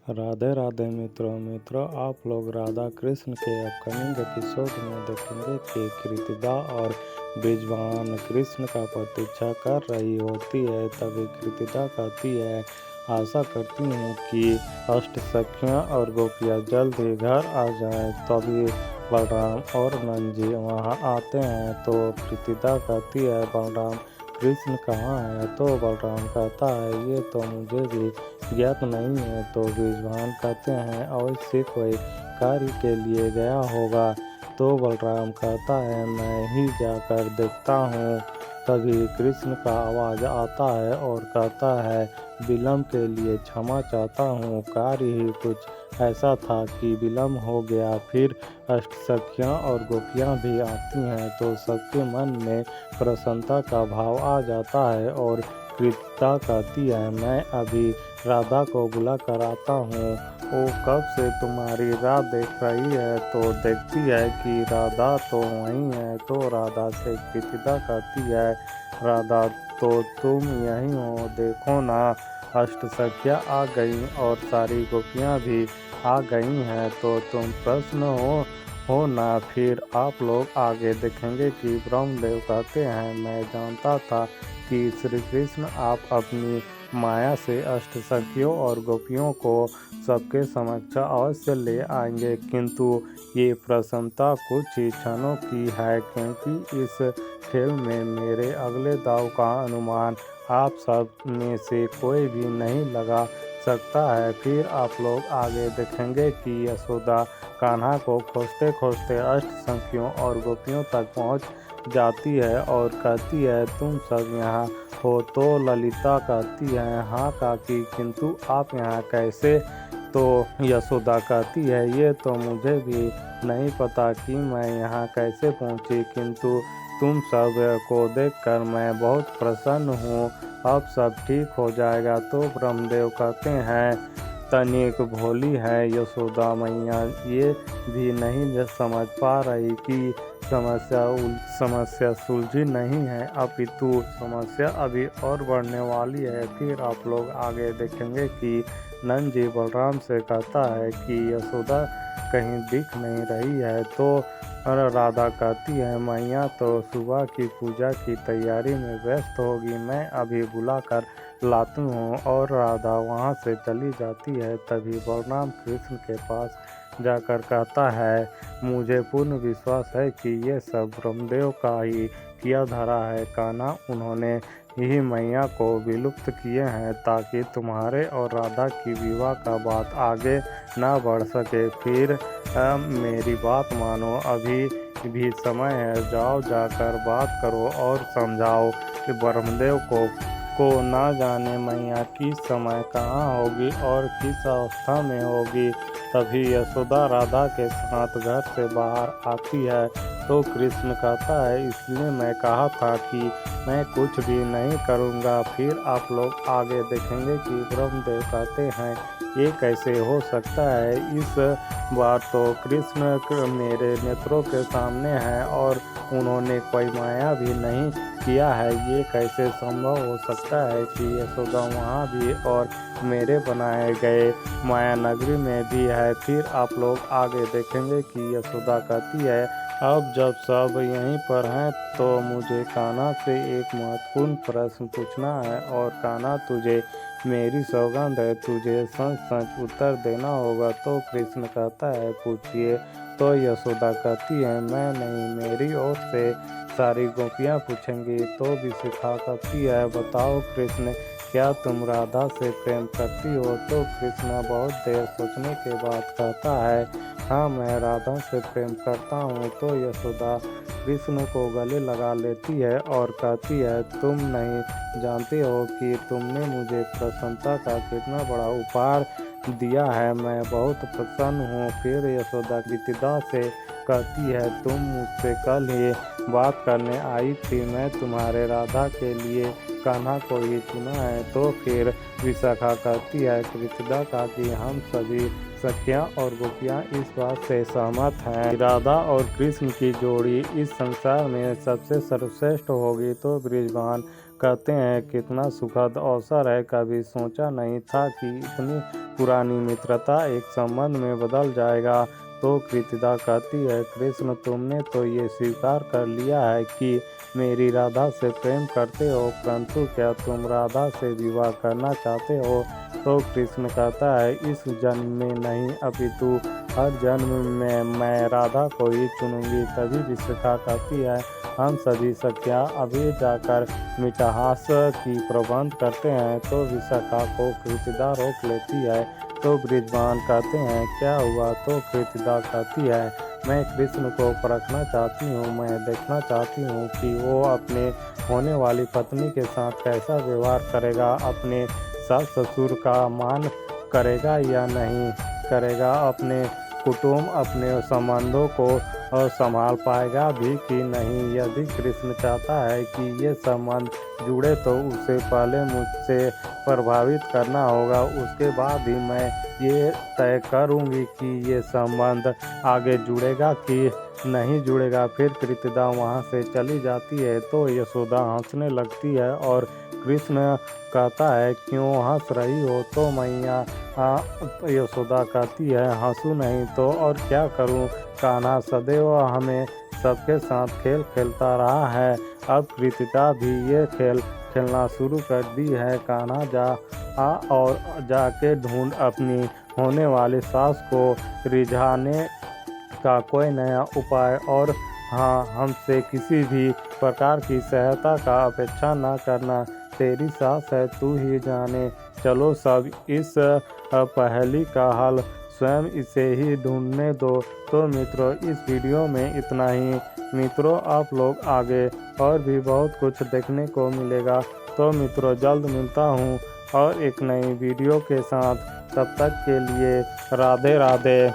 राधे राधे मित्रों आप लोग राधा कृष्ण के अपकमिंग एपिसोड में देखेंगे कि कृतिदा और ब्रिजवान कृष्ण का प्रतीक्षा कर रही होती है। तभी कृतिदा कहती है, आशा करती हूँ कि अष्ट सखियाँ और गोपियाँ जल्द ही घर आ जाएं। तभी बलराम और नंजी वहाँ आते हैं तो कृतिदा कहती है, बलराम कृष्ण कहाँ है? तो बलराम कहता है, ये तो मुझे भी ज्ञात नहीं है। तो विद्वान कहते हैं, अवश्य कोई कार्य के लिए गया होगा। तो बलराम कहता है, मैं ही जाकर देखता हूँ। तभी कृष्ण का आवाज़ आता है और कहता है, विलम्ब के लिए क्षमा चाहता हूँ, कार्य ही कुछ ऐसा था कि विलम्ब हो गया। फिर अष्टसखियाँ और गोपियाँ भी आती हैं तो सबके मन में प्रसन्नता का भाव आ जाता है और कृतिदा कहती है, मैं अभी राधा को बुला कर आता हूँ। वो कब से तुम्हारी राह देख रही है। तो देखती है कि राधा तो वहीं है। तो राधा से कृतिदा कहती है, राधा तो तुम यहीं हो, देखो ना, अष्ट सखियाँ आ गई और सारी गोपियाँ भी आ गई हैं। तो तुम प्रसन्न हो ना। फिर आप लोग आगे देखेंगे कि ब्रह्मदेव कहते हैं, मैं जानता था कि श्री कृष्ण आप अपनी माया से अष्ट सखियों और गोपियों को सबके समक्ष अवश्य ले आएंगे, किंतु ये प्रसन्नता कुछ ही क्षणों की है, क्योंकि इस खेल में मेरे अगले दांव का अनुमान आप सब में से कोई भी नहीं लगा सकता है। फिर आप लोग आगे देखेंगे कि यशोदा कान्हा को खोजते खोजते अष्ट सखियों और गोपियों तक पहुंच जाती है और कहती है, तुम सब यहाँ हो? तो ललिता कहती है, हाँ काकी, किंतु आप यहाँ कैसे? तो यशोदा कहती है, ये तो मुझे भी नहीं पता कि मैं यहाँ कैसे पहुँची, किंतु तुम सब को देखकर मैं बहुत प्रसन्न हूँ। अब सब ठीक हो जाएगा। तो ब्रह्मदेव कहते हैं, तनिक भोली है यशोदा मैया, ये भी नहीं समझ पा रही कि समस्या सुलझी नहीं है, अपितु समस्या अभी और बढ़ने वाली है। फिर आप लोग आगे देखेंगे कि नंजी बलराम से कहता है कि यशोदा कहीं दिख नहीं रही है। तो राधा कहती है, मैया तो सुबह की पूजा की तैयारी में व्यस्त होगी, मैं अभी बुलाकर लाती हूँ। और राधा वहाँ से चली जाती है। तभी बलराम कृष्ण के पास जाकर कहता है, मुझे पूर्ण विश्वास है कि ये सब ब्रह्मदेव का ही किया धरा है। कान्हा उन्होंने ही मैया को विलुप्त किए हैं ताकि तुम्हारे और राधा की विवाह का बात आगे ना बढ़ सके। फिर मेरी बात मानो, अभी भी समय है, जाओ जाकर बात करो और समझाओ कि ब्रह्मदेव को ना जाने मैया किस समय कहाँ होगी और किस अवस्था में होगी। तभी यशोदा राधा के साथ घर से बाहर आती है। तो कृष्ण कहता है, इसलिए मैं कहा था कि मैं कुछ भी नहीं करूँगा। फिर आप लोग आगे देखेंगे कि ब्रह्मदेव कहते हैं, ये कैसे हो सकता है? इस बार तो कृष्ण मेरे नेत्रों के सामने है और उन्होंने कोई माया भी नहीं किया है। ये कैसे संभव हो सकता है कि यशोदा वहाँ भी और मेरे बनाए गए माया नगरी में भी है। फिर आप लोग आगे देखेंगे कि यशोदा कहती है, अब जब सब यहीं पर हैं तो मुझे कान्हा से एक महत्वपूर्ण प्रश्न पूछना है। और कान्हा, तुझे मेरी सौगंध है, तुझे सच सच उत्तर देना होगा। तो कृष्ण कहता है, पूछिए। तो यशोदा कहती है, मैं नहीं, मेरी ओर से सारी गोपियाँ पूछेंगी। तो विशिखा कहती है, बताओ कृष्ण, क्या तुम राधा से प्रेम करती हो? तो कृष्ण बहुत देर सोचने के बाद कहता है, हाँ, मैं राधा से प्रेम करता हूँ। तो यशोदा कृष्ण को गले लगा लेती है और कहती है, तुम नहीं जानते हो कि तुमने मुझे प्रसन्नता का कितना बड़ा उपहार दिया है, मैं बहुत प्रसन्न हूँ। फिर यशोदा कृतिदा से कहती है, तुम मुझसे कल ही बात करने आई थी, मैं तुम्हारे राधा के लिए कान्हा को ही चुना है। तो फिर विशाखा कहती है, कृतिदा का कि हम सभी सखियाँ और गोपियाँ इस बात से सहमत हैं कि राधा और कृष्ण की जोड़ी इस संसार में सबसे सर्वश्रेष्ठ होगी। तो ब्रिजवान कहते हैं कितना सुखद अवसर है, कभी सोचा नहीं था कि इतनी पुरानी मित्रता एक संबंध में बदल जाएगा। तो कृतिका कहती है, कृष्ण तुमने तो ये स्वीकार कर लिया है कि मेरी राधा से प्रेम करते हो, परंतु क्या तुम राधा से विवाह करना चाहते हो? तो कृष्ण कहता है, इस जन्म में नहीं अपितु हर जन्म में मैं राधा को ही चुनूंगी। तभी विशाखा कहती है, हम सभी सखियाँ अभी जाकर मिठास की प्रबंध करते हैं। तो विशाखा को कृतिका रोक लेती है। तो बृजवान कहते हैं, क्या हुआ? तो कृतिका कहती है, मैं कृष्ण को परखना चाहती हूँ, मैं देखना चाहती हूँ कि वो अपने होने वाली पत्नी के साथ कैसा व्यवहार करेगा, अपने सास ससुर का मान करेगा या नहीं करेगा, अपने कुटुंब अपने संबंधों को संभाल पाएगा भी कि नहीं। यदि कृष्ण चाहता है कि ये संबंध जुड़े तो उसे पहले मुझसे प्रभावित करना होगा, उसके बाद ही मैं ये तय करूँगी कि ये संबंध आगे जुड़ेगा कि नहीं जुड़ेगा। फिर कृतिका वहाँ से चली जाती है। तो यशोदा हंसने लगती है और कृष्ण कहता है, क्यों हंस रही हो? तो मैया यशोदा कहती है, हंसू नहीं तो और क्या करूं? कान्हा सदैव हमें सबके साथ खेल खेलता रहा है, अब कृतिका भी ये खेल खेलना शुरू कर दी है। कान्हा और जाके ढूंढ अपनी होने वाली सास को रिझाने का कोई नया उपाय, और हाँ, हमसे किसी भी प्रकार की सहायता का अपेक्षा न करना, तेरी सास है, तू ही जाने। चलो सब इस पहेली का हल स्वयं इसे ही ढूंढने दो। तो मित्रों, इस वीडियो में इतना ही। मित्रों, आप लोग आगे और भी बहुत कुछ देखने को मिलेगा। तो मित्रों, जल्द मिलता हूँ और एक नई वीडियो के साथ। तब तक के लिए राधे राधे।